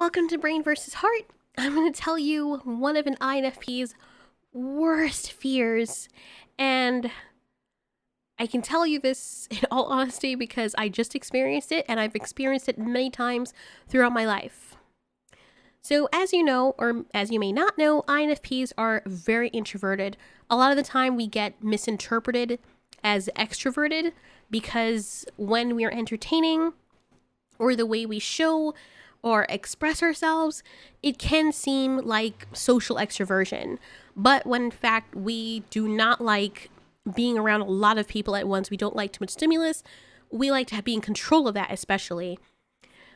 Welcome to Brain versus Heart. I'm going to tell you one of an INFP's worst fears. And I can tell you this in all honesty because I just experienced it and I've experienced it many times throughout my life. So, as you know, or as you may not know, INFPs are very introverted. A lot of the time we get misinterpreted as extroverted because when we are entertaining or the way we show or express ourselves, it can seem like social extroversion. But when in fact we do not like being around a lot of people at once, we don't like too much stimulus, we like to be in control of that especially.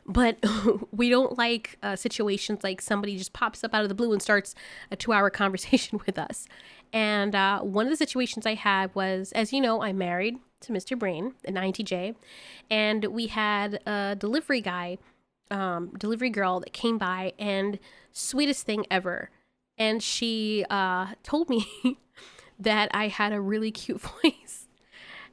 But we don't like situations like somebody just pops up out of the blue and starts a 2-hour conversation with us. And one of the situations I had was, as you know, I'm married to Mr. Brain, an INTJ, and we had a delivery girl that came by, and sweetest thing ever. And she told me that I had a really cute voice.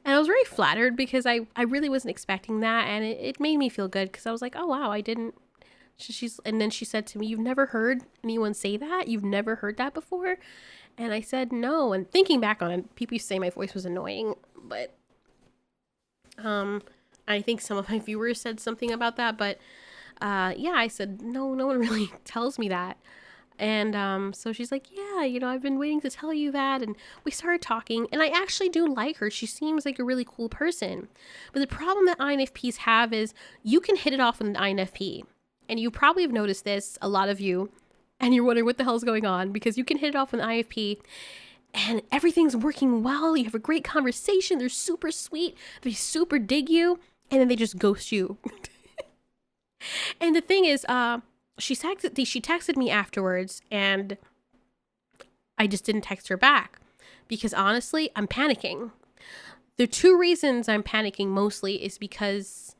And I was very flattered because I really wasn't expecting that. And it made me feel good because I was like, oh, wow, I didn't. And then she said to me, you've never heard anyone say that? You've never heard that before? And I said, no. And thinking back on it, people used to say my voice was annoying. But I think some of my viewers said something about that. But yeah, I said, no one really tells me that. And so she's like, yeah, I've been waiting to tell you that. And we started talking, and I actually do like her. She seems like a really cool person. But the problem that INFPs have is you can hit it off with an INFP. And you probably have noticed this, a lot of you, and you're wondering what the hell's going on because you can hit it off with an INFP and everything's working well. You have a great conversation. They're super sweet. They super dig you. And then they just ghost you. And the thing is, she texted me afterwards, and I just didn't text her back because honestly, I'm panicking. The two reasons I'm panicking mostly is because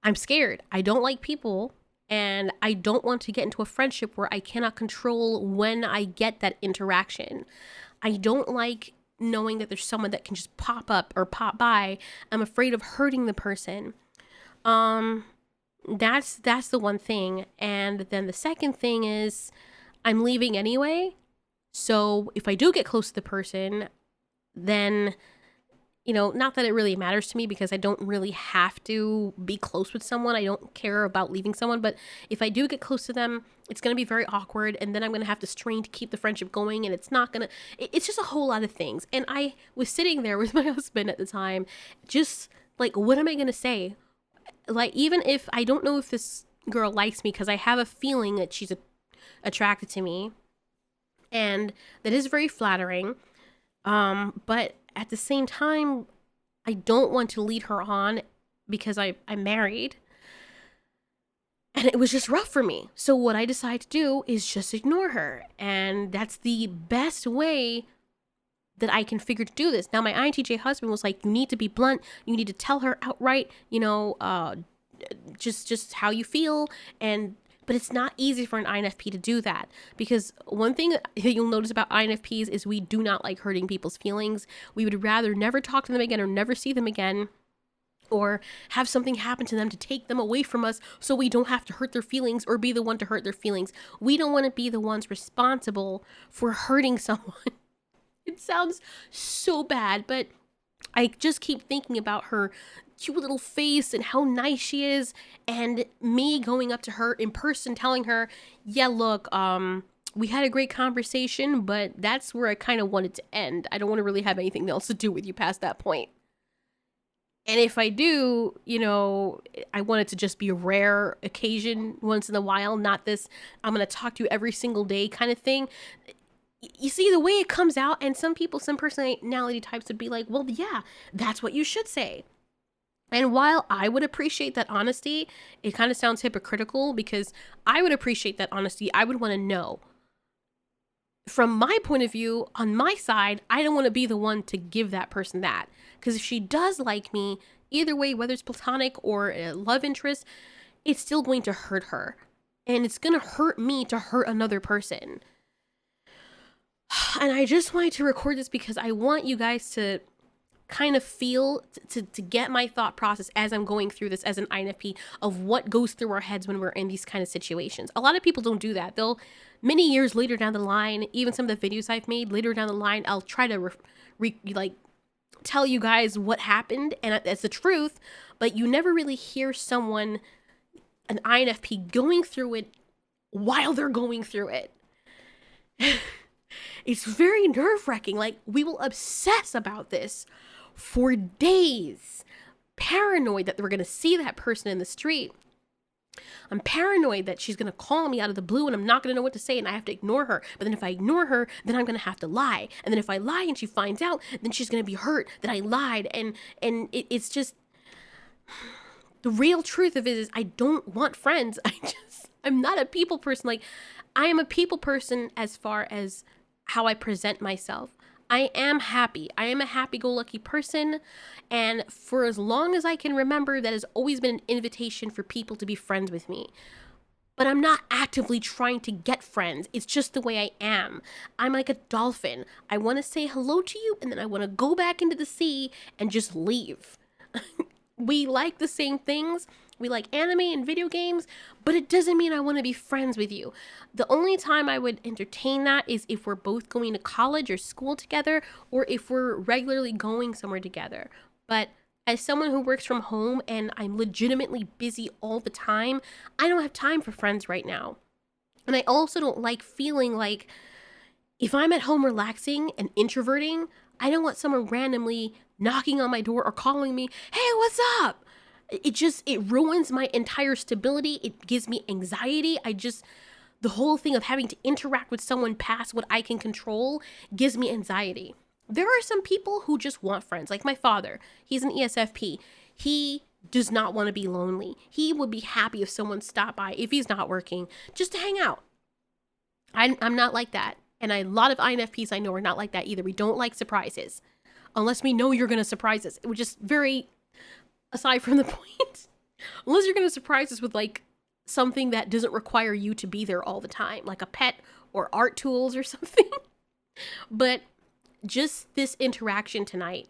I'm scared. I don't like people, and I don't want to get into a friendship where I cannot control when I get that interaction. I don't like knowing that there's someone that can just pop up or pop by. I'm afraid of hurting the person. That's the one thing. And then the second thing is I'm leaving anyway. So if I do get close to the person, then, not that it really matters to me because I don't really have to be close with someone. I don't care about leaving someone. But if I do get close to them, it's going to be very awkward. And then I'm going to have to strain to keep the friendship going. And it's not going to, it's just a whole lot of things. And I was sitting there with my husband at the time, just like, what am I going to say? Like, even if I don't know if this girl likes me because I have a feeling that she's attracted to me, and that is very flattering, but at the same time, I don't want to lead her on because I'm married, and it was just rough for me. So what I decided to do is just ignore her, and that's the best way that I can figure to do this. Now, my INTJ husband was like, you need to be blunt. You need to tell her outright, just how you feel. But it's not easy for an INFP to do that because one thing that you'll notice about INFPs is we do not like hurting people's feelings. We would rather never talk to them again or never see them again, or have something happen to them to take them away from us so we don't have to hurt their feelings or be the one to hurt their feelings. We don't want to be the ones responsible for hurting someone. It sounds so bad, but I just keep thinking about her cute little face and how nice she is, and me going up to her in person telling her, yeah, look, we had a great conversation, but that's where I kind of wanted to end. I don't want to really have anything else to do with you past that point. And if I do, I want it to just be a rare occasion once in a while, not this, I'm going to talk to you every single day kind of thing. You see the way it comes out, and some personality types would be like, well, yeah, that's what you should say. And while I would appreciate that honesty, it kind of sounds hypocritical because I would appreciate that honesty. I would want to know. From my point of view, on my side, I don't want to be the one to give that person that. Because if she does like me, either way, whether it's platonic or a love interest, it's still going to hurt her. And it's going to hurt me to hurt another person. And I just wanted to record this because I want you guys to kind of feel to get my thought process as I'm going through this as an INFP of what goes through our heads when we're in these kind of situations. A lot of people don't do that. They'll many years later down the line, even some of the videos I've made later down the line, I'll try to tell you guys what happened, and that's the truth, but you never really hear someone, an INFP, going through it while they're going through it. It's very nerve-wracking. Like, we will obsess about this for days, paranoid that we're going to see that person in the street. I'm paranoid that she's going to call me out of the blue and I'm not going to know what to say and I have to ignore her. But then if I ignore her, then I'm going to have to lie. And then if I lie and she finds out, then she's going to be hurt that I lied. And it's just, the real truth of it is I don't want friends. I'm not a people person. Like, I am a people person as far as how I present myself. I am happy. I am a happy-go-lucky person, and for as long as I can remember, that has always been an invitation for people to be friends with me. But I'm not actively trying to get friends. It's just the way I am. I'm like a dolphin. I want to say hello to you, and then I want to go back into the sea and just leave. We like the same things. We like anime and video games, but it doesn't mean I want to be friends with you. The only time I would entertain that is if we're both going to college or school together, or if we're regularly going somewhere together. But as someone who works from home and I'm legitimately busy all the time, I don't have time for friends right now. And I also don't like feeling like if I'm at home relaxing and introverting, I don't want someone randomly knocking on my door or calling me, "Hey, what's up?" It ruins my entire stability. It gives me anxiety. The whole thing of having to interact with someone past what I can control gives me anxiety. There are some people who just want friends, like my father. He's an ESFP. He does not want to be lonely. He would be happy if someone stopped by, if he's not working, just to hang out. I'm not like that. And a lot of INFPs I know are not like that either. We don't like surprises. Unless we know you're going to surprise us. It was just very, aside from the point, unless you're going to surprise us with like something that doesn't require you to be there all the time, like a pet or art tools or something. But just this interaction tonight,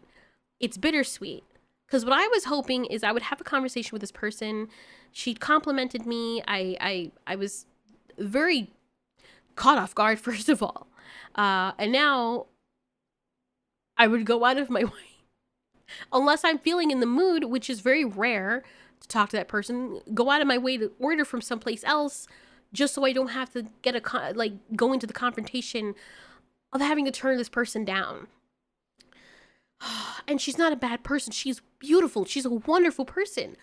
it's bittersweet. Because what I was hoping is I would have a conversation with this person. She complimented me. I was very caught off guard, first of all. And now I would go out of my way, unless I'm feeling in the mood, which is very rare to talk to that person, go out of my way to order from someplace else just so I don't have to get go into the confrontation of having to turn this person down. And she's not a bad person. She's beautiful. She's a wonderful person.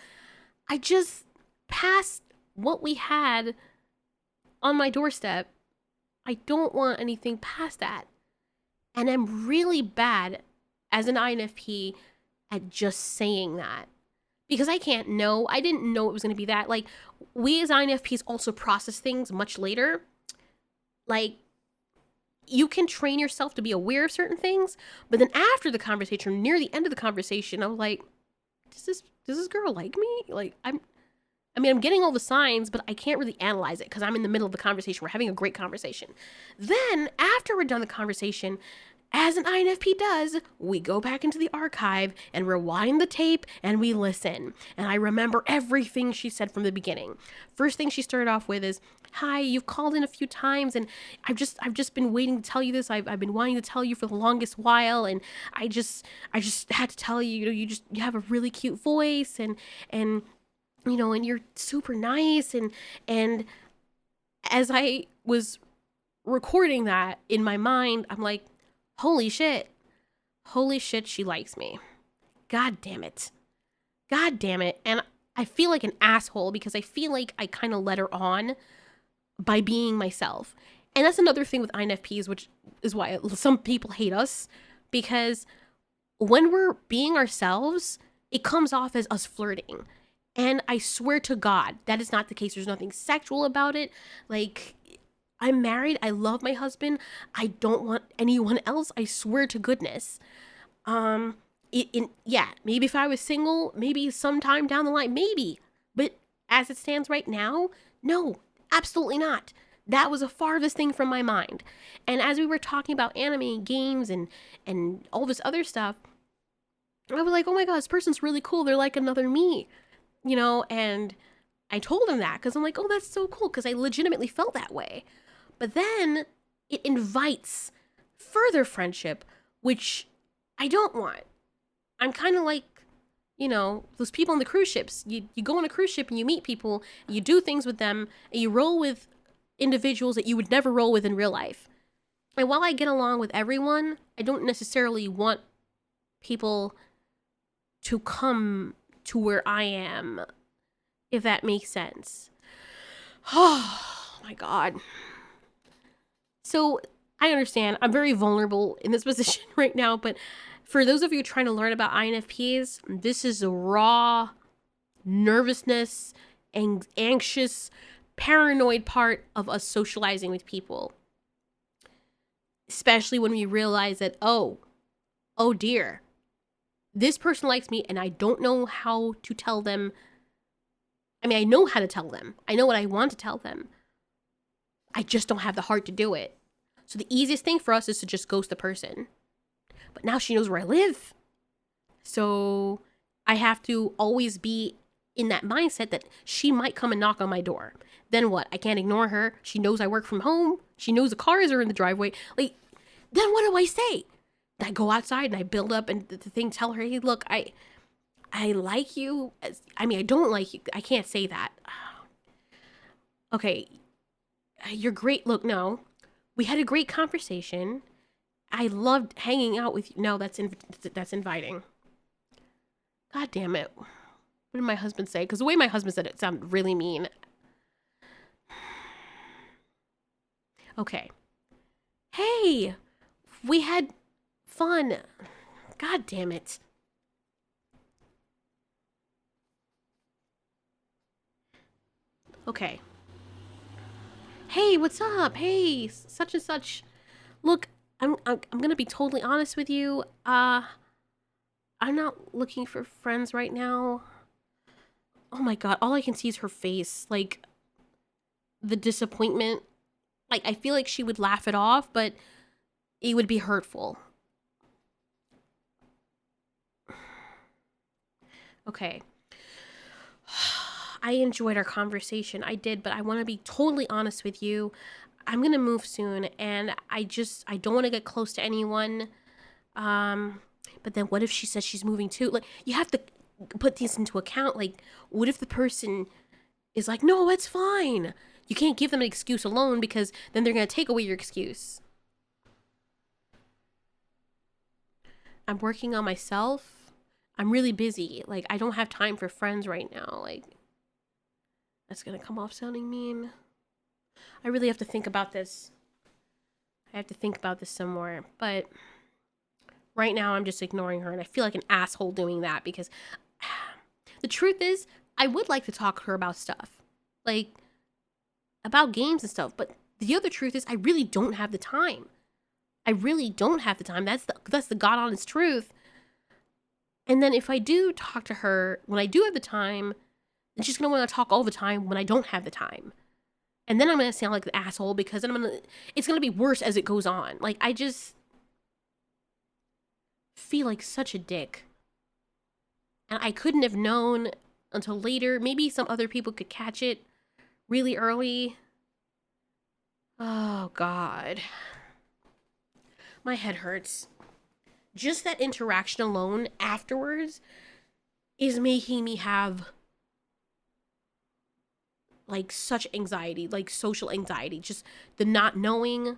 I just passed what we had on my doorstep. I don't want anything past that. And I'm really bad as an INFP at just saying that. Because I can't know. I didn't know it was going to be that. Like, we as INFPs also process things much later. Like, you can train yourself to be aware of certain things, but then after the conversation, near the end of the conversation, I was like, does this girl like me? Like, I'm getting all the signs, but I can't really analyze it because I'm in the middle of the conversation. We're having a great conversation. Then, after we're done the conversation, as an INFP does, we go back into the archive and rewind the tape and we listen. And I remember everything she said from the beginning. First thing she started off with is, "Hi, you've called in a few times and I've just been waiting to tell you this. I've been wanting to tell you for the longest while, and I just had to tell you, you have a really cute voice and you know, and you're super nice." And as I was recording that in my mind, I'm like, holy shit, she likes me. God damn it. And I feel like an asshole because I feel like I kind of let her on by being myself. And that's another thing with INFPs, which is why some people hate us, because when we're being ourselves, it comes off as us flirting. And I swear to God, that is not the case. There's nothing sexual about it. Like, I'm married. I love my husband. I don't want anyone else. I swear to goodness. Yeah, maybe if I was single, maybe sometime down the line, maybe. But as it stands right now, no, absolutely not. That was the farthest thing from my mind. And as we were talking about anime, games, and all this other stuff, I was like, oh my God, this person's really cool. They're like another me, and I told him that because I'm like, oh, that's so cool, because I legitimately felt that way. But then it invites further friendship, which I don't want. I'm kind of like, those people on the cruise ships. You go on a cruise ship and you meet people, and you do things with them, and you roll with individuals that you would never roll with in real life. And while I get along with everyone, I don't necessarily want people to come to where I am, if that makes sense. Oh my God. So I understand I'm very vulnerable in this position right now, but for those of you trying to learn about INFPs, this is a raw nervousness, anxious, paranoid part of us socializing with people. Especially when we realize that, oh dear, this person likes me and I don't know how to tell them. I mean, I know how to tell them. I know what I want to tell them. I just don't have the heart to do it. So the easiest thing for us is to just ghost the person. But now she knows where I live. So I have to always be in that mindset that she might come and knock on my door. Then what? I can't ignore her. She knows I work from home. She knows the cars are in the driveway. Like, then what do I say? I go outside and I build up and the thing, tell her, hey, look, I like you. I mean, I don't like you. I can't say that. Okay, you're great. Look, no, we had a great conversation. I loved hanging out with you. No, that's inviting. God damn it. What did my husband say? Because the way my husband said it sounded really mean. Okay. Hey, we had fun. God damn it. Okay. Hey, what's up? Hey, such and such. Look, I'm gonna be totally honest with you. I'm not looking for friends right now. Oh my God, all I can see is her face. Like, the disappointment. Like, I feel like she would laugh it off, but it would be hurtful. Okay. I enjoyed our conversation. I did, but I want to be totally honest with you. I'm going to move soon, and I don't want to get close to anyone. But then what if she says she's moving too? Like, you have to put these into account. Like, what if the person is like, no, it's fine. You can't give them an excuse alone, because then they're going to take away your excuse. I'm working on myself. I'm really busy. Like, I don't have time for friends right now. Like, that's going to come off sounding mean. I really have to think about this. I have to think about this some more. But right now, I'm just ignoring her. And I feel like an asshole doing that, because the truth is, I would like to talk to her about stuff. Like, about games and stuff. But the other truth is, I really don't have the time. I really don't have the time. That's the God honest truth. And then if I do talk to her when I do have the time, then she's going to want to talk all the time when I don't have the time. And then I'm going to sound like an asshole, because then it's going to be worse as it goes on. Like, I just feel like such a dick. And I couldn't have known until later. Maybe some other people could catch it really early. Oh, God. My head hurts. Just that interaction alone afterwards is making me have like such anxiety, like social anxiety, just the not knowing.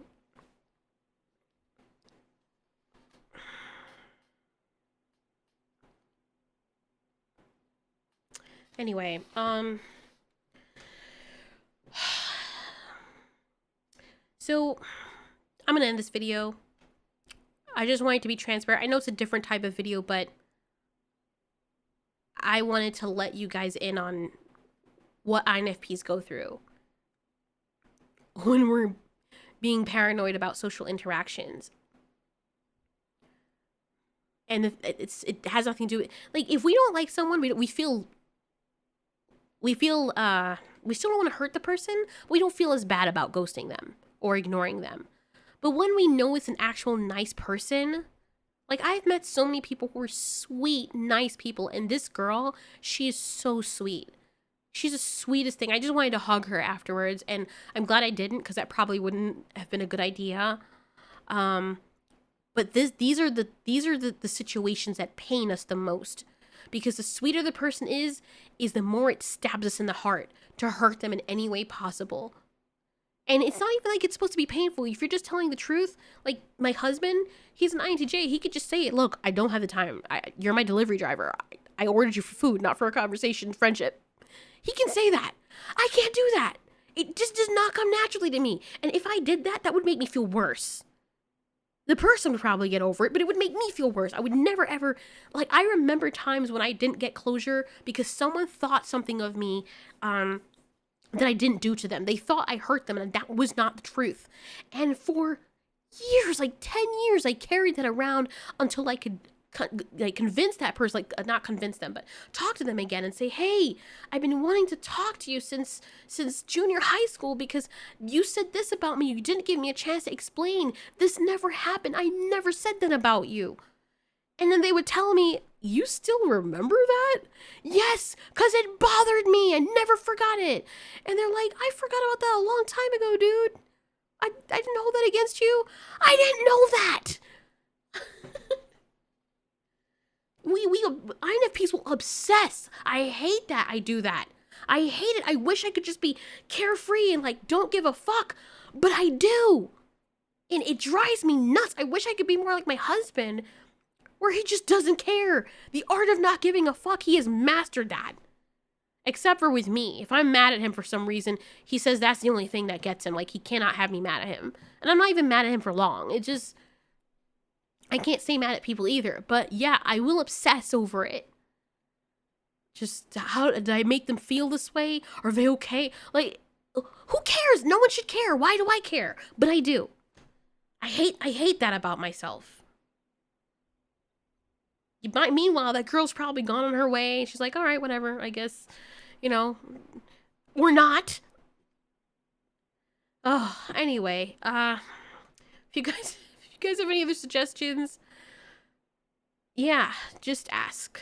Anyway, so I'm gonna end this video. I just wanted to be transparent. I know it's a different type of video, but I wanted to let you guys in on what INFPs go through when we're being paranoid about social interactions. And it has nothing to do with, like, if we don't like someone, we still don't want to hurt the person. We don't feel as bad about ghosting them or ignoring them. But when we know it's an actual nice person, Like, I've met so many people who are sweet, nice people, and this girl, she is so sweet. She's the sweetest thing. I just wanted to hug her afterwards, and I'm glad I didn't, because that probably wouldn't have been a good idea. But these are the situations that pain us the most, because the sweeter the person is the more it stabs us in the heart to hurt them in any way possible. And it's not even like it's supposed to be painful. If you're just telling the truth, like my husband, he's an INTJ. He could just say it. Look, I don't have the time. You're my delivery driver. I ordered you for food, not for a conversation, friendship. He can say that. I can't do that. It just does not come naturally to me. And if I did that, that would make me feel worse. The person would probably get over it, but it would make me feel worse. I would never ever, like, I remember times when I didn't get closure because someone thought something of me, that I didn't do to them. They thought I hurt them, and that was not the truth. And for years, like 10 years, I carried that around until I could convince that person, like not convince them, but talk to them again and say, hey, I've been wanting to talk to you since junior high school because you said this about me. You didn't give me a chance to explain. This never happened. I never said that about you. And then they would tell me, you still remember that? Yes, because it bothered me. I never forgot it. And they're like, I forgot about that a long time ago, dude. I didn't hold that against you. I didn't know that. we INFPs will obsess. I hate that I do that. I hate it. I wish I could just be carefree and like don't give a fuck, but I do. And it drives me nuts. I wish I could be more like my husband, where he just doesn't care. The art of not giving a fuck, he has mastered that. Except for with me. If I'm mad at him for some reason, he says that's the only thing that gets him. Like, he cannot have me mad at him. And I'm not even mad at him for long. It just, I can't stay mad at people either. But yeah, I will obsess over it. Just, how did I make them feel this way? Are they okay? Like, who cares? No one should care. Why do I care? But I do. I hate that about myself. Meanwhile, that girl's probably gone on her way. She's like, all right, whatever, I guess, you know, or not. Oh, anyway, if you guys have any other suggestions, yeah, just ask.